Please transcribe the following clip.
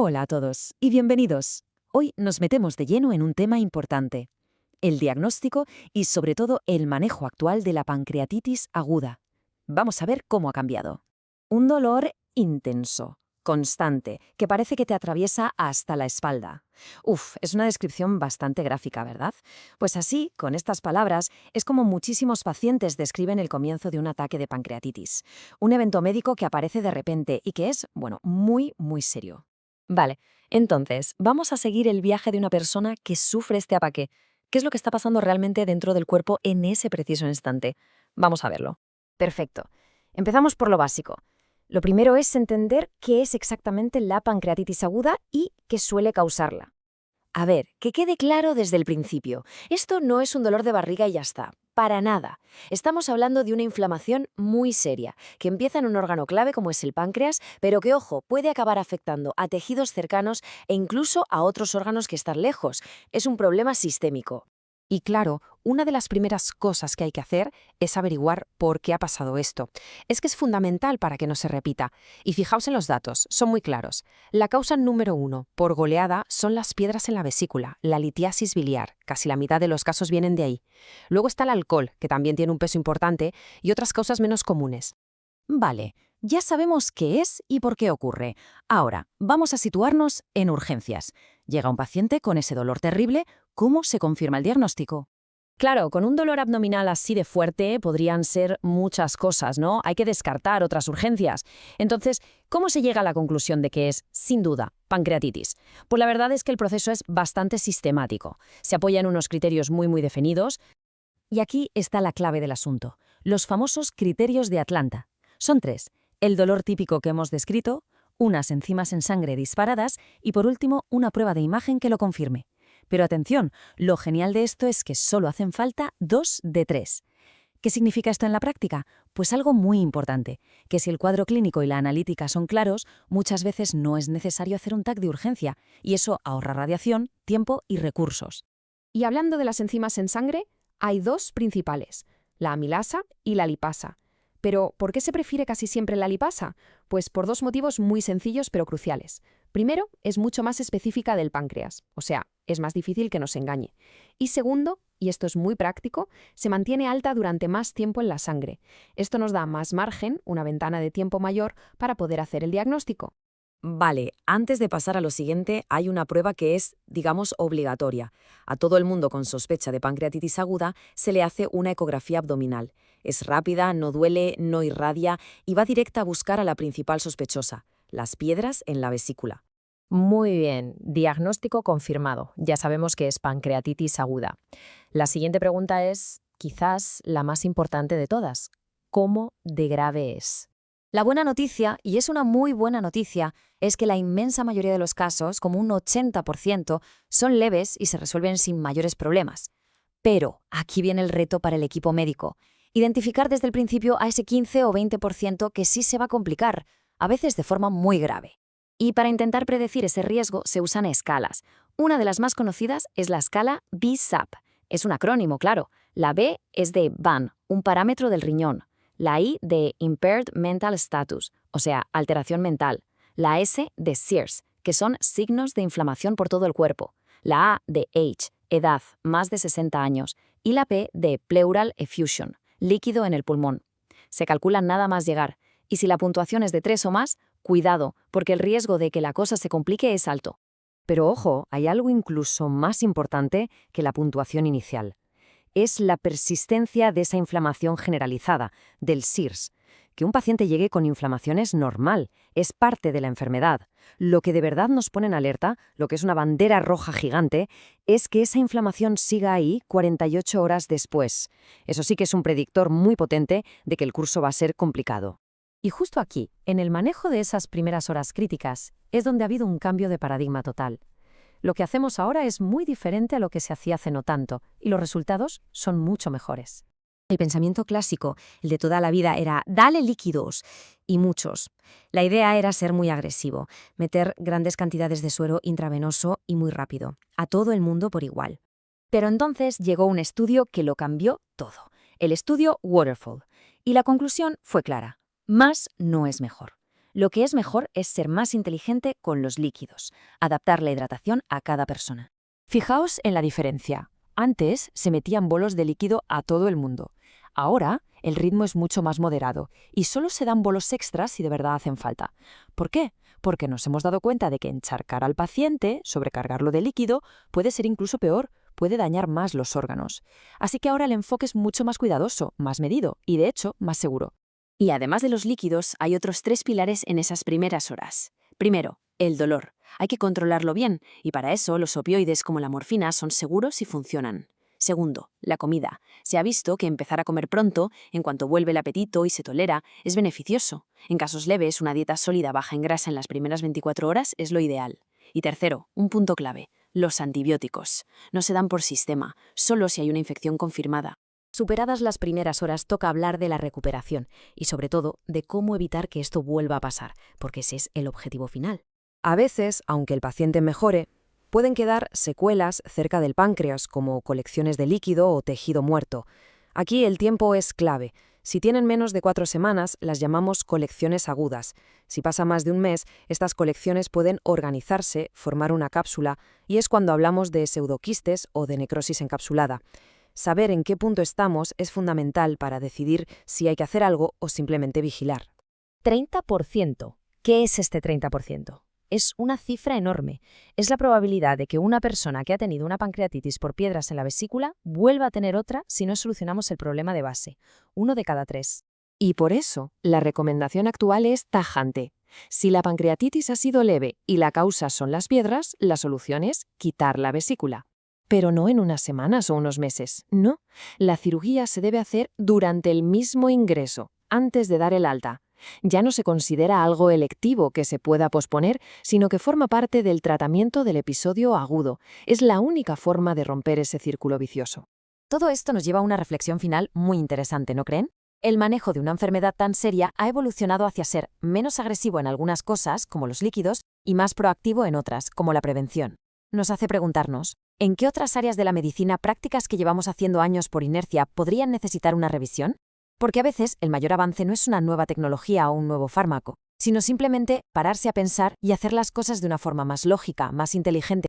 Hola a todos y bienvenidos. Hoy nos metemos de lleno en un tema importante, el diagnóstico y sobre todo el manejo actual de la pancreatitis aguda. Vamos a ver cómo ha cambiado. Un dolor intenso, constante, que parece que te atraviesa hasta la espalda. Es una descripción bastante gráfica, ¿verdad? Pues así, con estas palabras, es como muchísimos pacientes describen el comienzo de un ataque de pancreatitis. Un evento médico que aparece de repente y que es, muy serio. Vale, entonces, vamos a seguir el viaje de una persona que sufre este ataque. ¿Qué es lo que está pasando realmente dentro del cuerpo en ese preciso instante? Vamos a verlo. Perfecto. Empezamos por lo básico. Lo primero es entender qué es exactamente la pancreatitis aguda y qué suele causarla. A ver, que quede claro desde el principio. Esto no es un dolor de barriga y ya está. Para nada. Estamos hablando de una inflamación muy seria, que empieza en un órgano clave como es el páncreas, pero que, ojo, puede acabar afectando a tejidos cercanos e incluso a otros órganos que están lejos. Es un problema sistémico. Y claro, una de las primeras cosas que hay que hacer es averiguar por qué ha pasado esto. Es que es fundamental para que no se repita. Y fijaos en los datos, son muy claros. La causa número 1, por goleada, son las piedras en la vesícula, la litiasis biliar. Casi la mitad de los casos vienen de ahí. Luego está el alcohol, que también tiene un peso importante, y otras causas menos comunes. Vale, ya sabemos qué es y por qué ocurre. Ahora, vamos a situarnos en urgencias. Llega un paciente con ese dolor terrible, ¿cómo se confirma el diagnóstico? Claro, con un dolor abdominal así de fuerte podrían ser muchas cosas, ¿no? Hay que descartar otras urgencias. Entonces, ¿cómo se llega a la conclusión de que es, sin duda, pancreatitis? Pues la verdad es que el proceso es bastante sistemático. Se apoya en unos criterios muy definidos. Y aquí está la clave del asunto, los famosos criterios de Atlanta. Son tres: el dolor típico que hemos descrito, unas enzimas en sangre disparadas y, por último, una prueba de imagen que lo confirme. Pero atención, lo genial de esto es que solo hacen falta 2 de 3. ¿Qué significa esto en la práctica? Pues algo muy importante, que si el cuadro clínico y la analítica son claros, muchas veces no es necesario hacer un TAC de urgencia, y eso ahorra radiación, tiempo y recursos. Y hablando de las enzimas en sangre, hay dos principales, la amilasa y la lipasa. Pero, ¿por qué se prefiere casi siempre la lipasa? Pues por dos motivos muy sencillos pero cruciales. Primero, es mucho más específica del páncreas, o sea, es más difícil que nos engañe. Y segundo, y esto es muy práctico, se mantiene alta durante más tiempo en la sangre. Esto nos da más margen, una ventana de tiempo mayor, para poder hacer el diagnóstico. Vale, antes de pasar a lo siguiente, hay una prueba que es, digamos, obligatoria. A todo el mundo con sospecha de pancreatitis aguda se le hace una ecografía abdominal. Es rápida, no duele, no irradia y va directa a buscar a la principal sospechosa, las piedras en la vesícula. Muy bien, diagnóstico confirmado. Ya sabemos que es pancreatitis aguda. La siguiente pregunta es, quizás la más importante de todas. ¿Cómo de grave es? La buena noticia, y es una muy buena noticia, es que la inmensa mayoría de los casos, como un 80%, son leves y se resuelven sin mayores problemas. Pero aquí viene el reto para el equipo médico. Identificar desde el principio a ese 15 o 20% que sí se va a complicar, a veces de forma muy grave. Y para intentar predecir ese riesgo se usan escalas. Una de las más conocidas es la escala BSAP. Es un acrónimo, claro. La B es de BAN, un parámetro del riñón. La I de Impaired Mental Status, o sea, alteración mental. La S de SIRS, que son signos de inflamación por todo el cuerpo. La A de Age, edad, más de 60 años. Y la P de Pleural Effusion, líquido en el pulmón. Se calcula nada más llegar. Y si la puntuación es de 3 o más, cuidado, porque el riesgo de que la cosa se complique es alto. Pero ojo, hay algo incluso más importante que la puntuación inicial. Es la persistencia de esa inflamación generalizada, del SIRS. Que un paciente llegue con inflamación es normal, es parte de la enfermedad. Lo que de verdad nos pone en alerta, lo que es una bandera roja gigante, es que esa inflamación siga ahí 48 horas después. Eso sí que es un predictor muy potente de que el curso va a ser complicado. Y justo aquí, en el manejo de esas primeras horas críticas, es donde ha habido un cambio de paradigma total. Lo que hacemos ahora es muy diferente a lo que se hacía hace no tanto, y los resultados son mucho mejores. El pensamiento clásico, el de toda la vida, era «dale líquidos», y muchos. La idea era ser muy agresivo, meter grandes cantidades de suero intravenoso y muy rápido, a todo el mundo por igual. Pero entonces llegó un estudio que lo cambió todo, el estudio Waterfall, y la conclusión fue clara: más no es mejor. Lo que es mejor es ser más inteligente con los líquidos, adaptar la hidratación a cada persona. Fijaos en la diferencia. Antes se metían bolos de líquido a todo el mundo. Ahora el ritmo es mucho más moderado y solo se dan bolos extras si de verdad hacen falta. ¿Por qué? Porque nos hemos dado cuenta de que encharcar al paciente, sobrecargarlo de líquido, puede ser incluso peor, puede dañar más los órganos. Así que ahora el enfoque es mucho más cuidadoso, más medido y, de hecho, más seguro. Y además de los líquidos, hay otros 3 pilares en esas primeras horas. Primero, el dolor. Hay que controlarlo bien, y para eso los opioides como la morfina son seguros y funcionan. Segundo, la comida. Se ha visto que empezar a comer pronto, en cuanto vuelve el apetito y se tolera, es beneficioso. En casos leves, una dieta sólida baja en grasa en las primeras 24 horas es lo ideal. Y tercero, un punto clave, los antibióticos. No se dan por sistema, solo si hay una infección confirmada. Superadas las primeras horas, toca hablar de la recuperación y, sobre todo, de cómo evitar que esto vuelva a pasar, porque ese es el objetivo final. A veces, aunque el paciente mejore, pueden quedar secuelas cerca del páncreas, como colecciones de líquido o tejido muerto. Aquí el tiempo es clave. Si tienen menos de 4 semanas, las llamamos colecciones agudas. Si pasa más de un mes, estas colecciones pueden organizarse, formar una cápsula, y es cuando hablamos de pseudoquistes o de necrosis encapsulada. Saber en qué punto estamos es fundamental para decidir si hay que hacer algo o simplemente vigilar. 30%. ¿Qué es este 30%? Es una cifra enorme. Es la probabilidad de que una persona que ha tenido una pancreatitis por piedras en la vesícula vuelva a tener otra si no solucionamos el problema de base. 1 de cada 3. Y por eso, la recomendación actual es tajante. Si la pancreatitis ha sido leve y la causa son las piedras, la solución es quitar la vesícula. Pero no en unas semanas o unos meses, no. La cirugía se debe hacer durante el mismo ingreso, antes de dar el alta. Ya no se considera algo electivo que se pueda posponer, sino que forma parte del tratamiento del episodio agudo. Es la única forma de romper ese círculo vicioso. Todo esto nos lleva a una reflexión final muy interesante, ¿no creen? El manejo de una enfermedad tan seria ha evolucionado hacia ser menos agresivo en algunas cosas, como los líquidos, y más proactivo en otras, como la prevención. Nos hace preguntarnos, ¿en qué otras áreas de la medicina prácticas que llevamos haciendo años por inercia podrían necesitar una revisión? Porque a veces el mayor avance no es una nueva tecnología o un nuevo fármaco, sino simplemente pararse a pensar y hacer las cosas de una forma más lógica, más inteligente.